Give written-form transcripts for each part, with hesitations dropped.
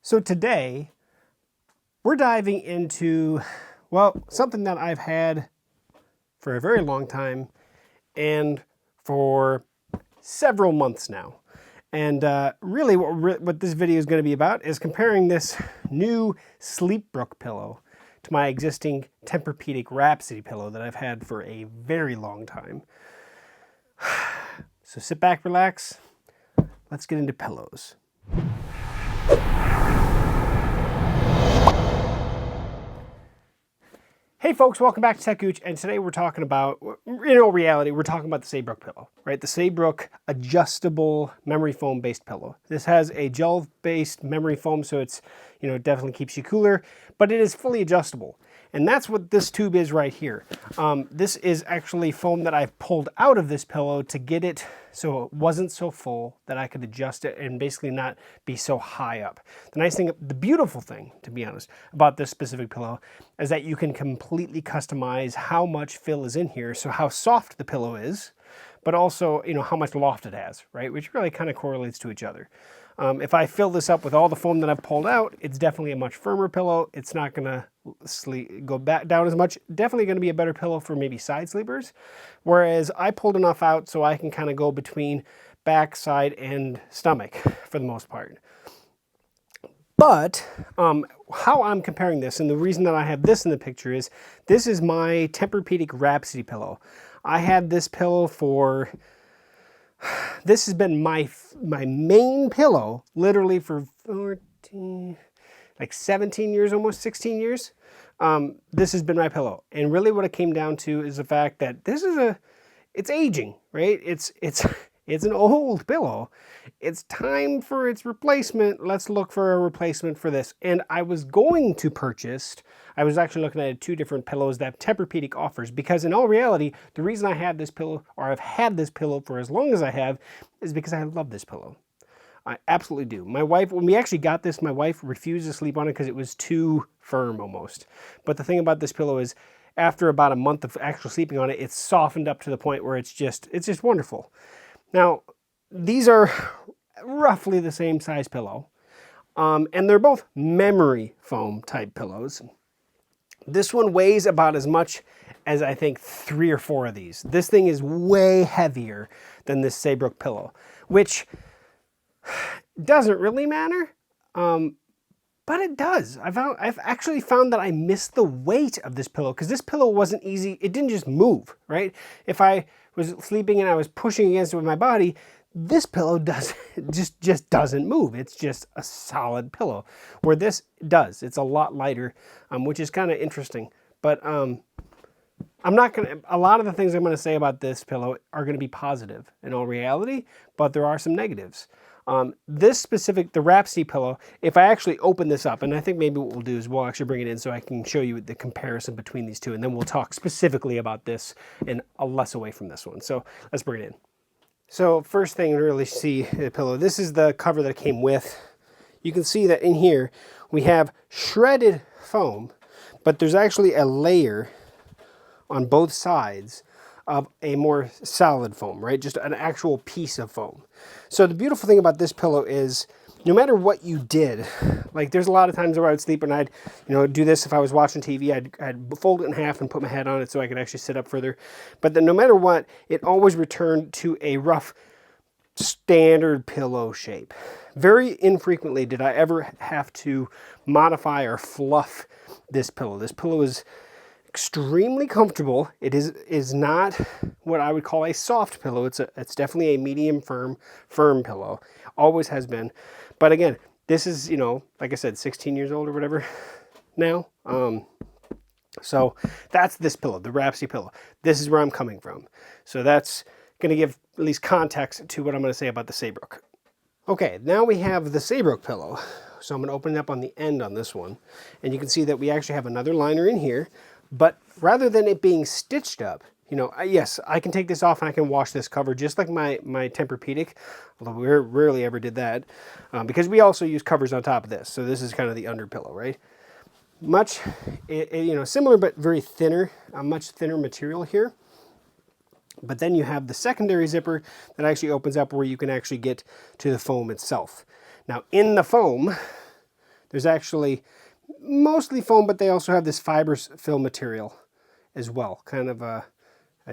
So today, we're diving into, well, something that I've had for a very long time and for several months now. And really what this video is going to be about is comparing this new Saybrook pillow to my existing Tempur-Pedic Rhapsody pillow that I've had for a very long time. So sit back, relax, let's get into pillows. Hey folks, welcome back to techgooch, and today we're talking about, in all reality, we're talking about the Saybrook pillow, right? The Saybrook adjustable memory foam based pillow. This has a gel based memory foam, so it's, it definitely keeps you cooler, but it is fully adjustable. And that's what this tube is right here. This is actually foam that I've pulled out of this pillow to get it so it wasn't so full that I could adjust it and basically not be so high up. The nice thing, the beautiful thing, to be honest, about this specific pillow is that you can completely customize how much fill is in here, so how soft the pillow is, but also, how much loft it has, right? Which really kind of correlates to each other. If I fill this up with all the foam that I've pulled out, it's definitely a much firmer pillow. It's not going to go back down as much. Definitely going to be a better pillow for maybe side sleepers. Whereas I pulled enough out so I can kind of go between back, side, and stomach for the most part. But how I'm comparing this, and the reason that I have this in the picture is, this is my Tempur-Pedic Rhapsody pillow. I had this pillow for... This has been my main pillow literally for 17 years, almost 16 years. This has been my pillow. And really what it came down to is the fact that this is it's aging, right? It's an old pillow. It's time for its replacement. Let's look for a replacement for this. And I was going to purchase, I was actually looking at two different pillows that Tempur-Pedic offers, because in all reality, the reason I had this pillow, or I've had this pillow for as long as I have, is because I love this pillow. I absolutely do. My wife, when we actually got this, my wife refused to sleep on it because it was too firm almost. But the thing about this pillow is, after about a month of actual sleeping on it, it's softened up to the point where it's just wonderful. Now, these are roughly the same size pillow, and they're both memory foam type pillows. This one weighs about as much as I think 3 or 4 of these. This thing is way heavier than this Saybrook pillow, which doesn't really matter, but it does. I've actually found that I miss the weight of this pillow, because this pillow wasn't easy. It didn't just move, right? If I was sleeping and I was pushing against it with my body, this pillow just doesn't move. It's just a solid pillow, where this does. It's a lot lighter, which is kind of interesting. But I'm not going to, a lot of the things I'm going to say about this pillow are going to be positive in all reality, but there are some negatives. This specific, the Rhapsody pillow, if I actually open this up, and I think maybe what we'll do is we'll actually bring it in so I can show you the comparison between these two, and then we'll talk specifically about this and less away from this one. So let's bring it in. So first thing to really see the pillow, this is the cover that it came with. You can see that in here we have shredded foam, but there's actually a layer on both sides of a more solid foam, right? Just an actual piece of foam. So the beautiful thing about this pillow is, no matter what you did, like there's a lot of times where I would sleep and I'd, do this if I was watching TV, I'd fold it in half and put my head on it so I could actually sit up further. But then no matter what, it always returned to a rough, standard pillow shape. Very infrequently did I ever have to modify or fluff this pillow. This pillow is extremely comfortable. It is not what I would call a soft pillow. It's definitely a medium firm pillow. Always has been. But again, this is, like I said, 16 years old or whatever now. So that's this pillow, the Rhapsody pillow. This is where I'm coming from. So that's going to give at least context to what I'm going to say about the Saybrook. Okay, now we have the Saybrook pillow. So I'm going to open it up on the end on this one. And you can see that we actually have another liner in here. But rather than it being stitched up, yes, I can take this off and I can wash this cover just like my Tempur-Pedic, although we rarely ever did that, because we also use covers on top of this. So this is kind of the under pillow, right? Much, similar but very thinner, a much thinner material here. But then you have the secondary zipper that actually opens up where you can actually get to the foam itself. Now in the foam, There's actually mostly foam, but they also have this fiber fill material as well, kind of a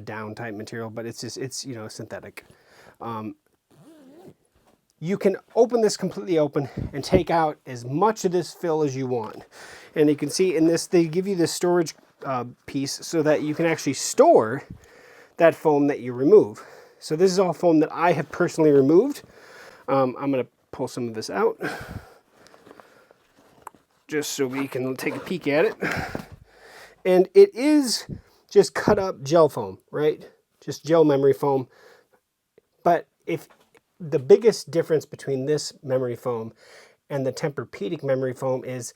down type material, but it's just, it's, you know, synthetic. You can open this completely open and take out as much of this fill as you want. And you can see in this, they give you this storage piece so that you can actually store that foam that you remove. So this is all foam that I have personally removed. I'm going to pull some of this out just so we can take a peek at it. And it is just cut up gel foam, right? Just gel memory foam. But if the biggest difference between this memory foam and the Tempur-Pedic memory foam is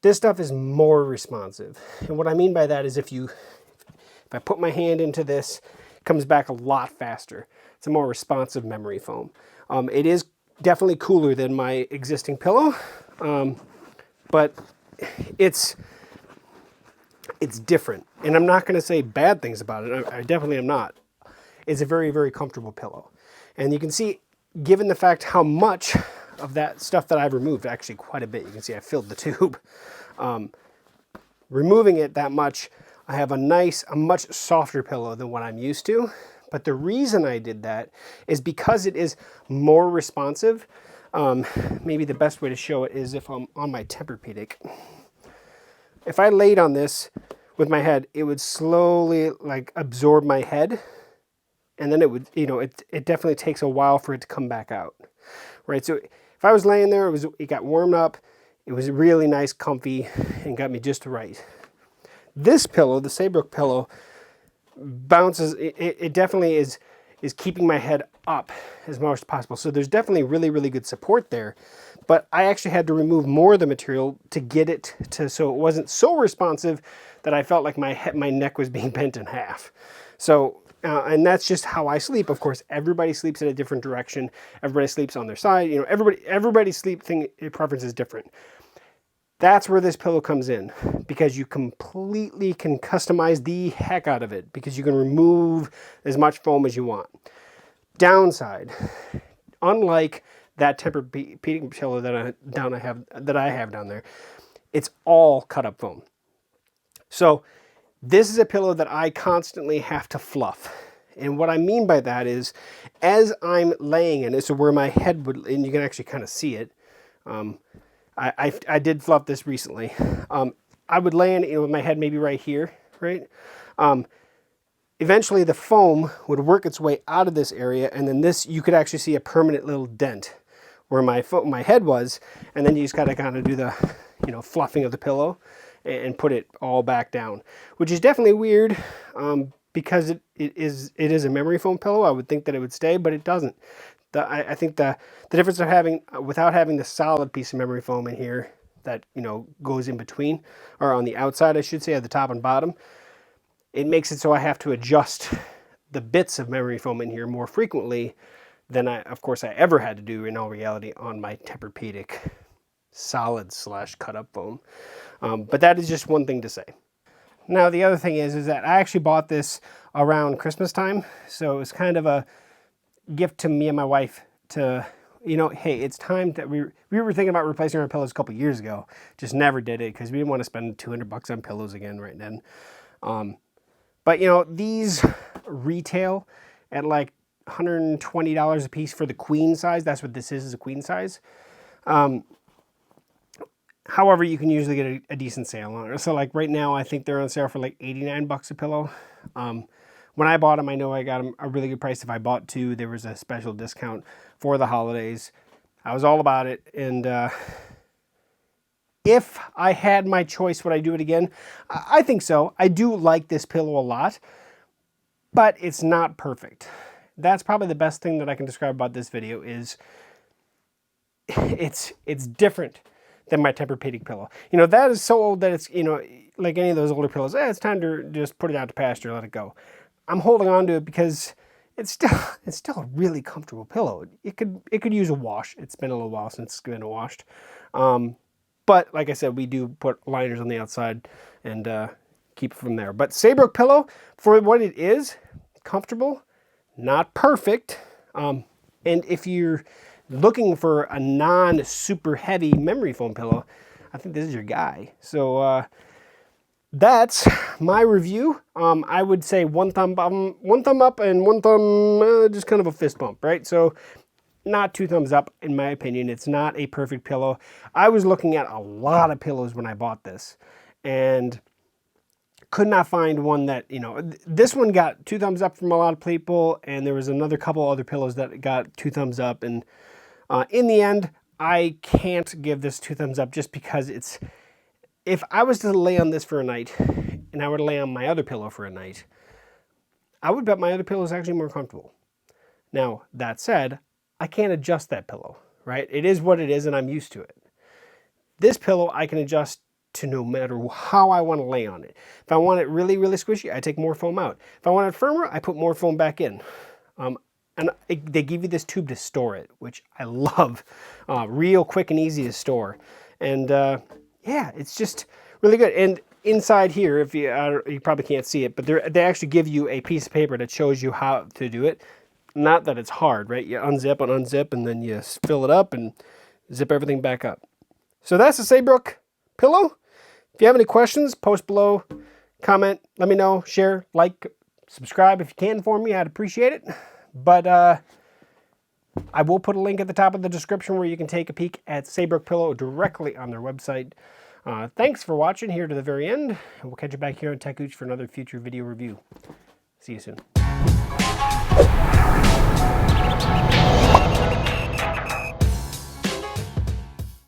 this stuff is more responsive. And what I mean by that is if I put my hand into this, it comes back a lot faster. It's a more responsive memory foam. It is definitely cooler than my existing pillow, but it's different. And I'm not going to say bad things about it. I definitely am not. It's a very, very comfortable pillow. And you can see, given the fact how much of that stuff that I've removed, actually quite a bit, you can see I filled the tube. Removing it that much, I have a much softer pillow than what I'm used to. But the reason I did that is because it is more responsive. Maybe the best way to show it is if I'm on my Tempur-Pedic. If I laid on this with my head, it would slowly like absorb my head. And then it would, you know, it definitely takes a while for it to come back out, right? So if I was laying there, it got warmed up, it was really nice, comfy, and got me just right. This pillow, the Saybrook Pillow, bounces, it definitely is keeping my head up as much as possible. So there's definitely really, really good support there. But I actually had to remove more of the material to get it to, so it wasn't so responsive that I felt like my neck was being bent in half. So, and that's just how I sleep. Of course, everybody sleeps in a different direction. Everybody sleeps on their side. You know, everybody's sleep preference is different. That's where this pillow comes in, because you completely can customize the heck out of it, because you can remove as much foam as you want. Downside, unlike that Tempur-Pedic pillow that I have down there, it's all cut up foam. So this is a pillow that I constantly have to fluff. And what I mean by that is, as I'm laying in it, so where my head would, and you can actually kind of see it, I did fluff this recently. I would lay in it, you know, with my head maybe right here, right? Eventually the foam would work its way out of this area, and then this, you could actually see a permanent little dent where my head was, and then you just gotta kind of do the, you know, fluffing of the pillow and put it all back down, which is definitely weird, because it is a memory foam pillow. I would think that it would stay, but it doesn't. I think the difference of having, without having the solid piece of memory foam in here that, you know, goes in between, or on the outside, I should say, at the top and bottom, it makes it so I have to adjust the bits of memory foam in here more frequently than of course I ever had to do in all reality on my Tempur-Pedic solid / cut up foam. But that is just one thing to say. Now the other thing is that I actually bought this around Christmas time, so it was kind of a gift to me and my wife to, you know, hey, it's time that we were thinking about replacing our pillows a couple years ago, just never did it because we didn't want to spend $200 on pillows again right then. But you know, these retail at like $120 a piece for the queen size. That's what this is a queen size. However, you can usually get a decent sale on it. So like right now, I think they're on sale for like 89 bucks a pillow. When I bought them, I know I got them a really good price. If I bought two, there was a special discount for the holidays. I was all about it. And if I had my choice, would I do it again? I think so. I do like this pillow a lot, but it's not perfect. That's probably the best thing that I can describe about this video is it's different than my Tempur-Pedic pillow. You know, that is so old that it's, you know, like any of those older pillows, it's time to just put it out to pasture, let it go. I'm holding on to it because it's still a really comfortable pillow. It could use a wash. It's been a little while since it's been washed. But like I said, we do put liners on the outside and keep it from there. But Saybrook Pillow, for what it is, comfortable, not perfect. And if you're looking for a non-super heavy memory foam pillow, I think this is your guy. So that's my review. I would say one thumb up and one thumb just kind of a fist bump, right? So not 2 thumbs up in my opinion. It's not a perfect pillow. I was looking at a lot of pillows when I bought this and could not find one that, you know, this one got 2 thumbs up from a lot of people, and there was another couple other pillows that got 2 thumbs up, and in the end, I can't give this 2 thumbs up just because it's, if I was to lay on this for a night and I were to lay on my other pillow for a night, I would bet my other pillow is actually more comfortable. Now, that said, I can't adjust that pillow, right? It is what it is and I'm used to it. This pillow I can adjust to no matter how I want to lay on it. If I want it really, really squishy, I take more foam out. If I want it firmer, I put more foam back in. And they give you this tube to store it, which I love. Real quick and easy to store. And yeah, it's just really good. And inside here, if you probably can't see it, but they actually give you a piece of paper that shows you how to do it. Not that it's hard, right? You unzip and unzip, and then you fill it up and zip everything back up. So that's the Saybrook Pillow. If you have any questions, post below, comment, let me know, share, like, subscribe if you can for me. I'd appreciate it. But I will put a link at the top of the description where you can take a peek at Saybrook Pillow directly on their website. Thanks for watching here to the very end. And we'll catch you back here on techgooch for another future video review. See you soon.